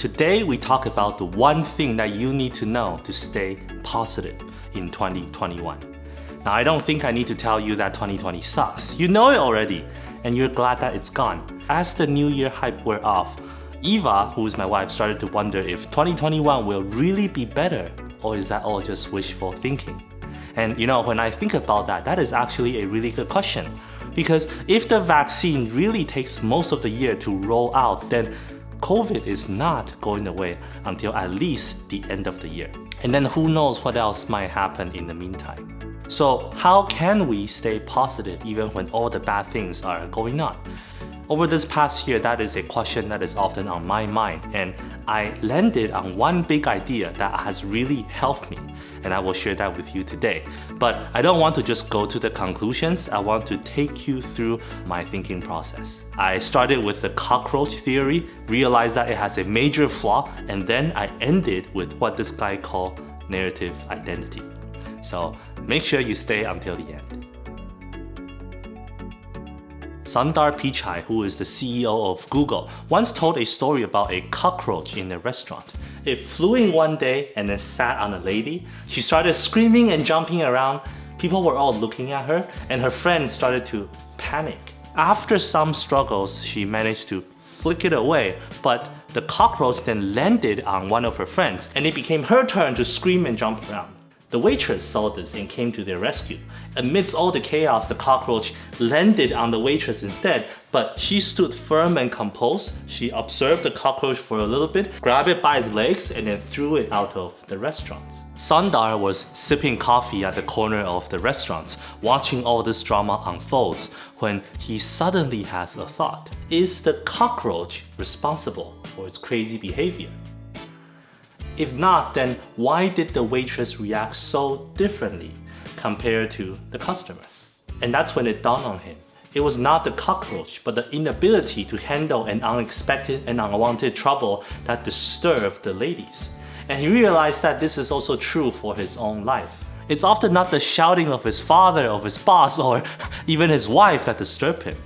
Today we talk about the one thing that you need to know to stay positive in 2021. Now, I don't think I need to tell you that 2020 sucks. You know it already, and you're glad that it's gone. As the New Year hype wore off, Eva, who is my wife, started to wonder if 2021 will really be better, or is that all just wishful thinking? And when I think about that, that is actually a really good question. Because if the vaccine really takes most of the year to roll out, then COVID is not going away until at least the end of the year. And then who knows what else might happen in the meantime. So how can we stay positive even when all the bad things are going on? Over this past year, that is a question that is often on my mind, and I landed on one big idea that has really helped me, and I will share that with you today. But I don't want to just go to the conclusions, I want to take you through my thinking process. I started with the cockroach theory, realized that it has a major flaw, and then I ended with what this guy called narrative identity. So make sure you stay until the end. Sundar Pichai, who is the CEO of Google, once told a story about a cockroach in a restaurant. It flew in one day and then sat on a lady. She started screaming and jumping around. People were all looking at her, and her friends started to panic. After some struggles, she managed to flick it away, but the cockroach then landed on one of her friends, and it became her turn to scream and jump around. The waitress saw this and came to their rescue. Amidst all the chaos, the cockroach landed on the waitress instead, but she stood firm and composed. She observed the cockroach for a little bit, grabbed it by its legs, and then threw it out of the restaurant. Sundar was sipping coffee at the corner of the restaurant, watching all this drama unfolds, when he suddenly has a thought. Is the cockroach responsible for its crazy behavior? If not, then why did the waitress react so differently compared to the customers? And that's when it dawned on him. It was not the cockroach, but the inability to handle an unexpected and unwanted trouble that disturbed the ladies. And he realized that this is also true for his own life. It's often not the shouting of his father, of his boss, or even his wife that disturb him.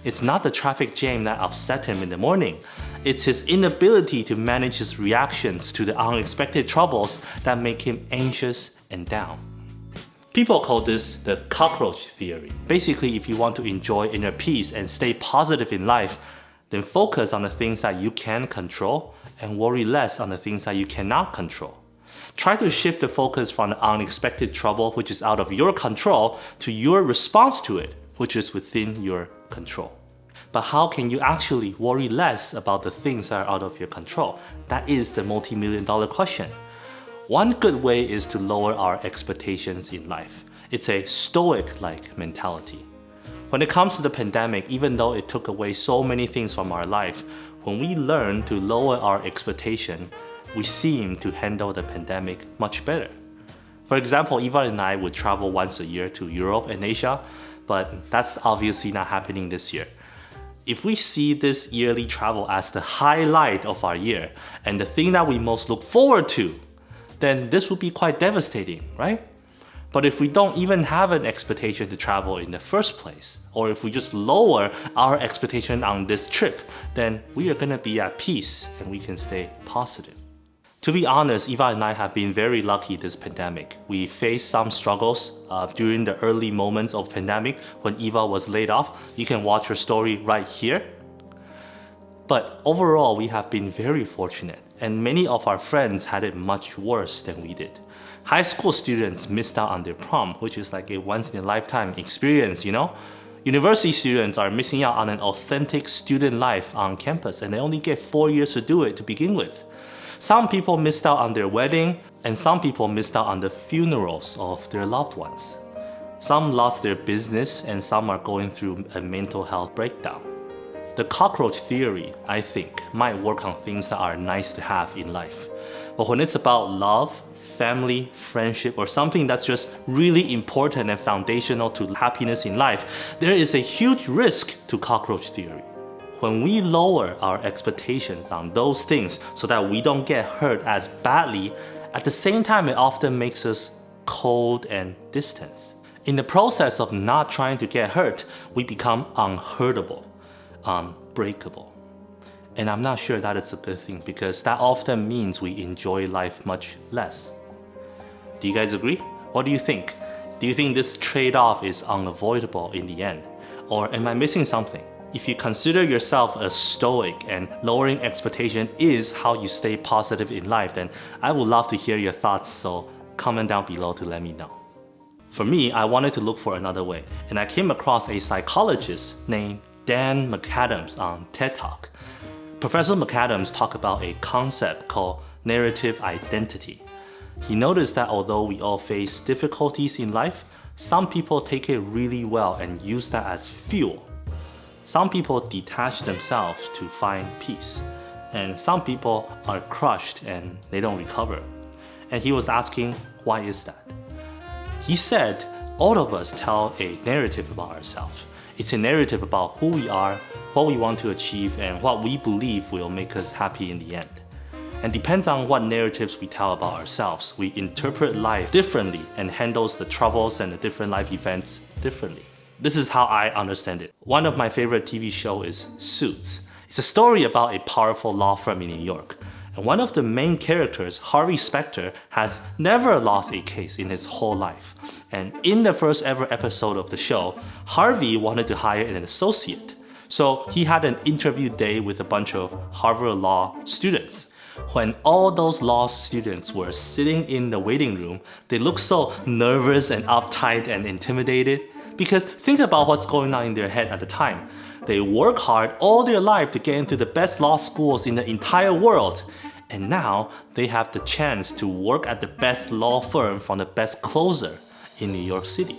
It's not the traffic jam that upset him in the morning. It's his inability to manage his reactions to the unexpected troubles that make him anxious and down. People call this the cockroach theory. Basically, if you want to enjoy inner peace and stay positive in life, then focus on the things that you can control and worry less on the things that you cannot control. Try to shift the focus from the unexpected trouble, which is out of your control, to your response to it, which is within your control. But how can you actually worry less about the things that are out of your control? That is the multi-million-dollar question. One good way is to lower our expectations in life. It's a stoic-like mentality. When it comes to the pandemic, even though it took away so many things from our life, when we learn to lower our expectation, we seem to handle the pandemic much better. For example, Eva and I would travel once a year to Europe and Asia, but that's obviously not happening this year. If we see this yearly travel as the highlight of our year and the thing that we most look forward to, then this would be quite devastating, right? But if we don't even have an expectation to travel in the first place, or if we just lower our expectation on this trip, then we are gonna be at peace and we can stay positive. To be honest, Eva and I have been very lucky this pandemic. We faced some struggles during the early moments of pandemic when Eva was laid off. You can watch her story right here. But overall, we have been very fortunate, and many of our friends had it much worse than we did. High school students missed out on their prom, which is like a once-in-a-lifetime experience, University students are missing out on an authentic student life on campus, and they only get 4 years to do it to begin with. Some people missed out on their wedding, and some people missed out on the funerals of their loved ones. Some lost their business, and some are going through a mental health breakdown. The cockroach theory, I think, might work on things that are nice to have in life. But when it's about love, family, friendship, or something that's just really important and foundational to happiness in life, there is a huge risk to cockroach theory. When we lower our expectations on those things so that we don't get hurt as badly, at the same time it often makes us cold and distant. In the process of not trying to get hurt, we become unhurtable, unbreakable. And I'm not sure that it's a good thing because that often means we enjoy life much less. Do you guys agree? What do you think? Do you think this trade-off is unavoidable in the end? Or am I missing something? If you consider yourself a stoic and lowering expectation is how you stay positive in life, then I would love to hear your thoughts, so comment down below to let me know. For me, I wanted to look for another way, and I came across a psychologist named Dan McAdams on TED Talk. Professor McAdams talked about a concept called narrative identity. He noticed that although we all face difficulties in life, some people take it really well and use that as fuel. Some people detach themselves to find peace, and some people are crushed and they don't recover. And he was asking, why is that? He said, all of us tell a narrative about ourselves. It's a narrative about who we are, what we want to achieve, and what we believe will make us happy in the end. And depends on what narratives we tell about ourselves, we interpret life differently and handles the troubles and the different life events differently. This is how I understand it. One of my favorite TV shows is Suits. It's a story about a powerful law firm in New York. And one of the main characters, Harvey Specter, has never lost a case in his whole life. And in the first ever episode of the show, Harvey wanted to hire an associate. So he had an interview day with a bunch of Harvard Law students. When all those law students were sitting in the waiting room, they looked so nervous and uptight and intimidated. Because think about what's going on in their head at the time. They work hard all their life to get into the best law schools in the entire world. And now they have the chance to work at the best law firm from the best closer in New York City.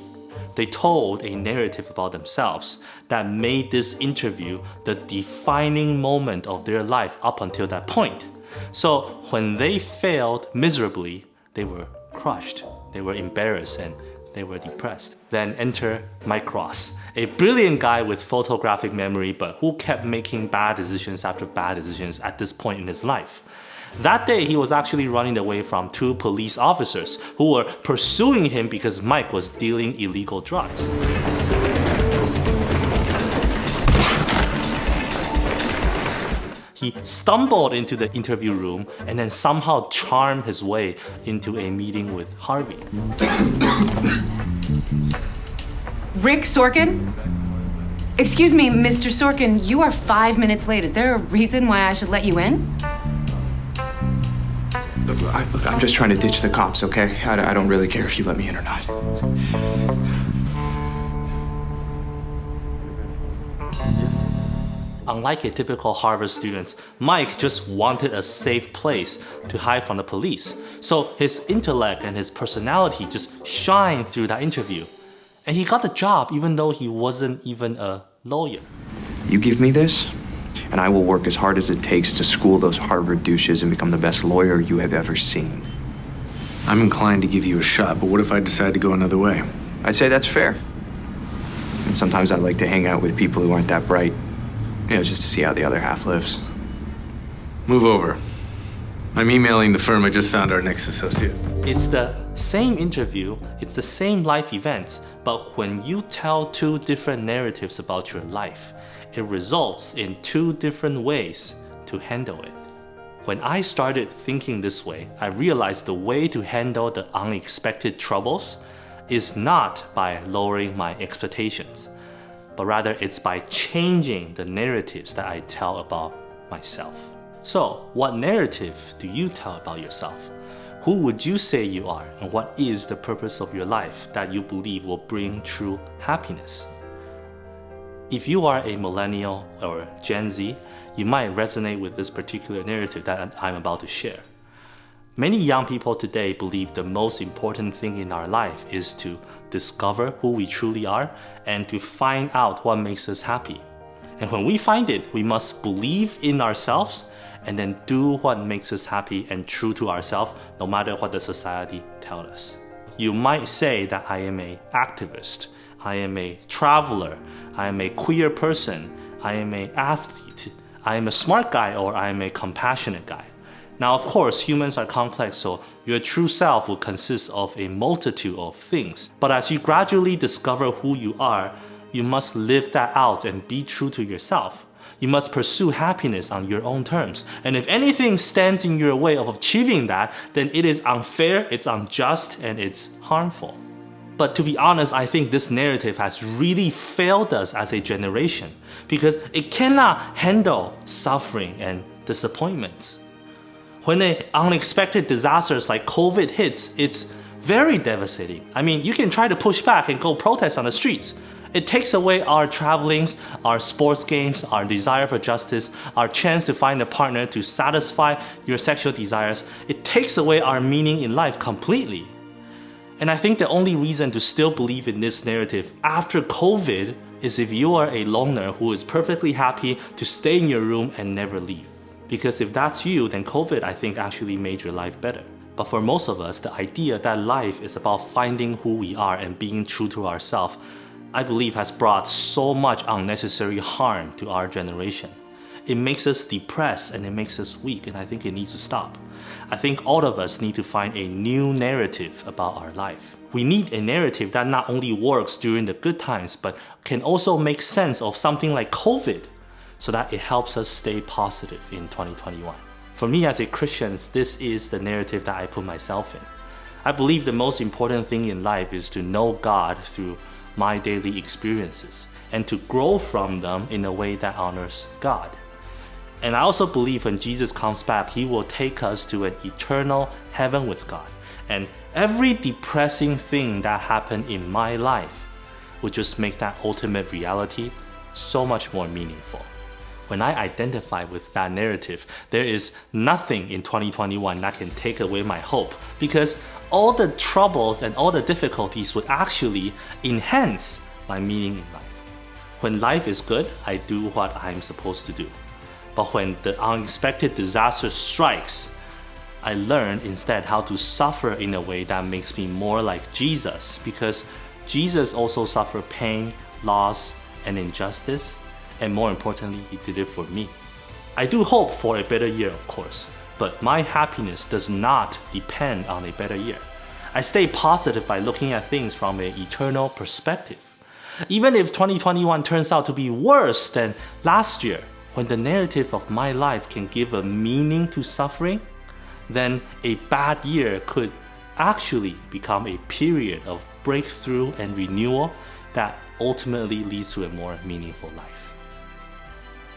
They told a narrative about themselves that made this interview the defining moment of their life up until that point. So when they failed miserably, they were crushed, they were embarrassed, and they were depressed. Then enter Mike Ross, a brilliant guy with photographic memory, but who kept making bad decisions after bad decisions at this point in his life. That day, he was actually running away from 2 police officers who were pursuing him because Mike was dealing illegal drugs. He stumbled into the interview room and then somehow charmed his way into a meeting with Harvey. Rick Sorkin? Excuse me, Mr. Sorkin, you are 5 minutes late. Is there a reason why I should let you in? Look, I'm just trying to ditch the cops, okay? I don't really care if you let me in or not. Unlike a typical Harvard student, Mike just wanted a safe place to hide from the police. So his intellect and his personality just shined through that interview. And he got the job even though he wasn't even a lawyer. You give me this, and I will work as hard as it takes to school those Harvard douches and become the best lawyer you have ever seen. I'm inclined to give you a shot, but what if I decide to go another way? I'd say that's fair. And sometimes I like to hang out with people who aren't that bright. Just to see how the other half lives. Move over. I'm emailing the firm I just found our next associate. It's the same interview, it's the same life events, but when you tell 2 different narratives about your life, it results in 2 different ways to handle it. When I started thinking this way, I realized the way to handle the unexpected troubles is not by lowering my expectations, but rather it's by changing the narratives that I tell about myself. So, what narrative do you tell about yourself? Who would you say you are, and what is the purpose of your life that you believe will bring true happiness? If you are a millennial or Gen Z, you might resonate with this particular narrative that I'm about to share. Many young people today believe the most important thing in our life is to discover who we truly are and to find out what makes us happy. And when we find it, we must believe in ourselves and then do what makes us happy and true to ourselves, no matter what the society tells us. You might say that I am an activist, I am a traveler, I am a queer person, I am an athlete, I am a smart guy, or I am a compassionate guy. Now, of course, humans are complex, so your true self will consist of a multitude of things. But as you gradually discover who you are, you must live that out and be true to yourself. You must pursue happiness on your own terms. And if anything stands in your way of achieving that, then it is unfair, it's unjust, and it's harmful. But to be honest, I think this narrative has really failed us as a generation because it cannot handle suffering and disappointments. When an unexpected disasters like COVID hits, it's very devastating. I mean, you can try to push back and go protest on the streets. It takes away our travelings, our sports games, our desire for justice, our chance to find a partner to satisfy your sexual desires. It takes away our meaning in life completely. And I think the only reason to still believe in this narrative after COVID is if you are a loner who is perfectly happy to stay in your room and never leave. Because if that's you, then COVID, I think, actually made your life better. But for most of us, the idea that life is about finding who we are and being true to ourselves, I believe has brought so much unnecessary harm to our generation. It makes us depressed and it makes us weak, and I think it needs to stop. I think all of us need to find a new narrative about our life. We need a narrative that not only works during the good times, but can also make sense of something like COVID so that it helps us stay positive in 2021. For me as a Christian, this is the narrative that I put myself in. I believe the most important thing in life is to know God through my daily experiences and to grow from them in a way that honors God. And I also believe when Jesus comes back, He will take us to an eternal heaven with God. And every depressing thing that happened in my life would just make that ultimate reality so much more meaningful. When I identify with that narrative, there is nothing in 2021 that can take away my hope, because all the troubles and all the difficulties would actually enhance my meaning in life. When life is good, I do what I'm supposed to do. But when the unexpected disaster strikes, I learn instead how to suffer in a way that makes me more like Jesus, because Jesus also suffered pain, loss, and injustice, and more importantly, He did it for me. I do hope for a better year, of course, but my happiness does not depend on a better year. I stay positive by looking at things from an eternal perspective. Even if 2021 turns out to be worse than last year, when the narrative of my life can give a meaning to suffering, then a bad year could actually become a period of breakthrough and renewal that ultimately leads to a more meaningful life.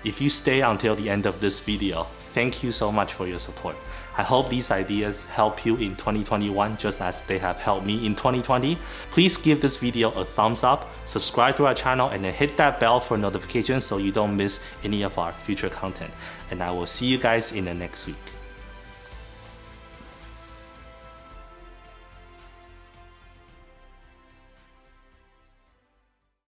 If you stay until the end of this video, thank you so much for your support. I hope these ideas help you in 2021 just as they have helped me in 2020. Please give this video a thumbs up, subscribe to our channel, and then hit that bell for notifications so you don't miss any of our future content. And I will see you guys in the next week.